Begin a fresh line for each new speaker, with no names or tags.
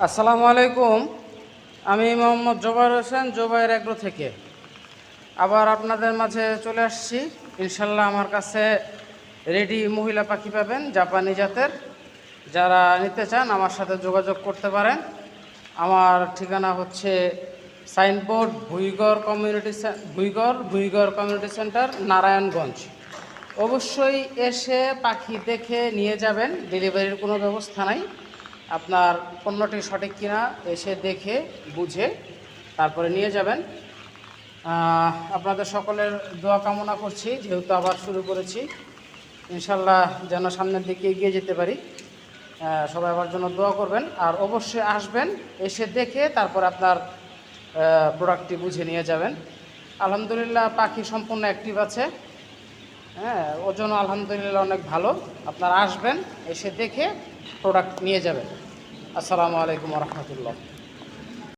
আসসালামু আলাইকুম। আমি মোহাম্মদ জোবায়ের হোসেন, জোবায়ের এগ্রো থেকে আবার আপনাদের মাঝে চলে আসছি। ইনশাল্লাহ আমার কাছে রেডি মহিলা পাখি পাবেন, জাপানি জাতের। যারা নিতে চান আমার সাথে যোগাযোগ করতে পারেন। আমার ঠিকানা হচ্ছে signboard Bhuigarh community centre, Narayanganj. অবশ্যই এসে পাখি দেখে নিয়ে যাবেন, ডেলিভারির কোনো ব্যবস্থা নাই। আপনার পণ্যটি সঠিক কিনা এসে দেখে বুঝে তারপরে নিয়ে যাবেন। আপনাদের সকলের দোয়া কামনা করছি, যেহেতু আবার শুরু করেছি, ইনশাল্লাহ যেন সামনের দিকে এগিয়ে যেতে পারি। সবাই আমার জন্য দোয়া করবেন, আর অবশ্যই আসবেন, এসে দেখে তারপর আপনার প্রোডাক্টটি বুঝে নিয়ে যাবেন। আলহামদুলিল্লাহ পাখি সম্পূর্ণ অ্যাক্টিভ আছে। ওজনও আলহামদুলিল্লাহ অনেক ভালো। আপনারা আসবেন, এসে দেখে প্রোডাক্ট নিয়ে যাবেন। আসসালামু আলাইকুম ওয়া রাহমাতুল্লাহ।